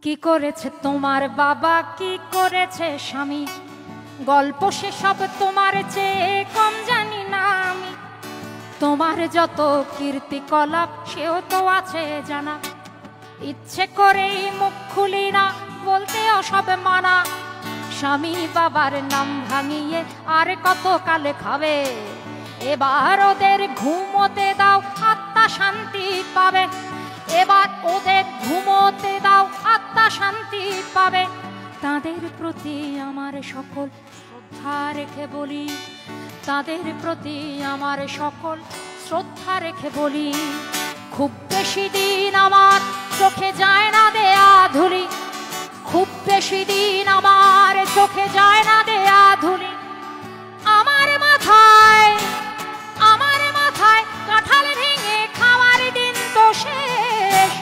কি করেছে তোমার বাবা, কি করেছে স্বামী, গল্প সেসব তোমার চেয়ে কম জানি না আমি। তোমার যত কীর্তিকলাপ সেও তো আছে জানা, ইচ্ছে করেই মুখ খুলি না, বলতে সব মানা। স্বামী বাবার নাম ভাঙিয়ে আর কত কালে খাবে, এবার ওদের ঘুমোতে দাও, আত্মা শান্তি পাবে। এবার ওদের ঘুমোতে দাও, আত্মা শান্তি পাবে। তাদের প্রতি আমার সকল শ্রদ্ধা রেখে বলি, তাদের প্রতি আমার সকল শ্রদ্ধা রেখে বলি, খুব বেশি দিন আমার চোখে যায় না দেয়া ধুলি, খুব বেশি দিন আমার চোখে যায় না দেয়া ধুলি। আমার মাথায় কাঁঠাল ভেঙে খাওয়ার দিন তো শেষ,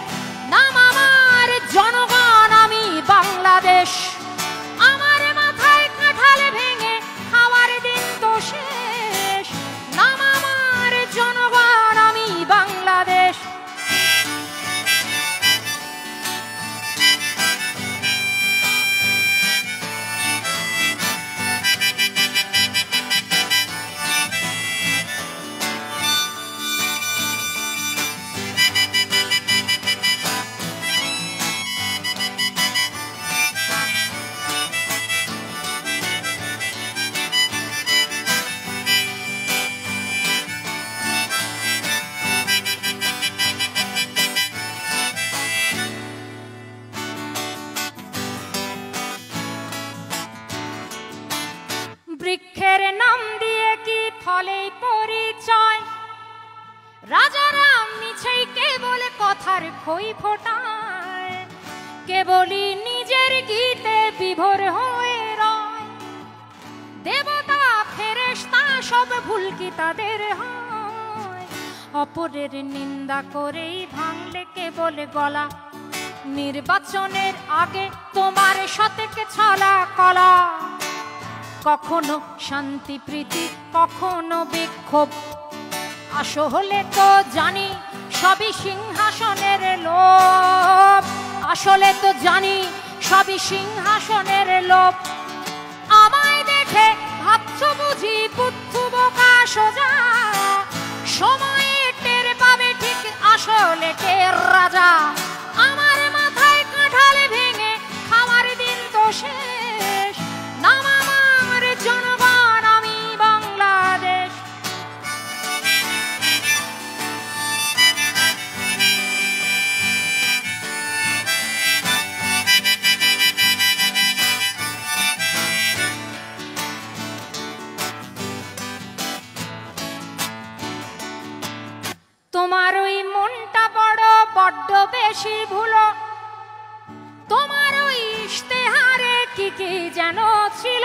নাম আমার জনগণ, আমি বাংলাদেশ। আমার মাথায় কাঁঠাল ভেঙে খাওয়ার দিন তো শেষ, নাম আমার জনগণ, আমি বাংলাদেশ। বৃক্ষের নাম দিয়ে কি ফলে পরিচয়, রাজারা মিছেই কেবল কথার খই ফোটায়, কেবলই নিজের গীতে বিভোর হয়ে রয়। দেবতা ফেরেশতা সব ভুল কি তাদের হয়, অপরের নিন্দা করেই ভাঙলে কেবল গলা। নির্বাচনের আগে তোমার সতেকে ছলা কলা, কখনো শান্তি প্রীতি কখনো বিক্ষোভ, আসলে তো জানি সবই সিংহাসনের লোভ, আসলে তো জানি সবই সিংহাসনের লোভ। আমায় দেখে ভাবছো বুঝি বুদ্ধ বোকা সোজা, সময়ে টের পাবে ঠিক আসলে কে রাজা। আমার মাথায় কাঁঠাল ভেঙে খাওয়ার দিন তো শেষ, নাম আমার জনগণ, আমি বাংলাদেশ। তোমার ওই মনটা বড্ড বেশি ভুলো, তোমার ওই ইশতেহারে কি কি যেন ছিল,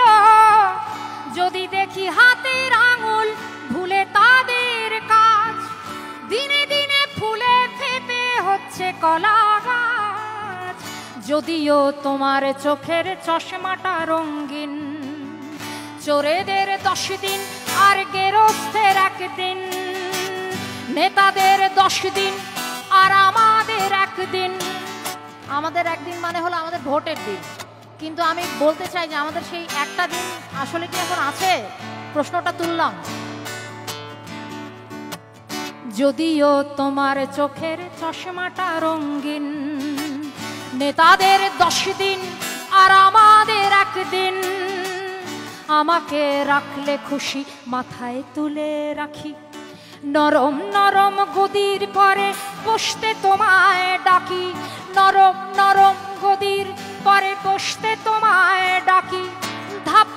যদি দেখি হাতের আঙুল ভুলে তাদের কাজ, দিনে দিনে ফুলে ফেপে হচ্ছে কলা গাছ। যদিও তোমার চোখের চশমাটা রঙিন, চোরেদের 10 দিন আর গেরস্থের 1 দিন, নেতাদের 10 দিন আর আমাদের 1 দিন। আমাদের 1 দিন মানে হলো আমাদের ভোটের দিন, কিন্তু আমি বলতে চাই যে আমাদের সেই একটা দিন আসলে কি এখন আছে? প্রশ্নটা তুললাম। যদিও তোমার চোখের চশমাটা রঙিন, নেতাদের 10 দিন আর আমাদের 1 দিন, আমাকে রাখলে খুশি মাথায় তুলে রাখি, নরম নরম গদির পরে বসতে তোমায় ডাকি, নরম নরম গদির পরে বসতে তোমায় ডাকি। ধাপ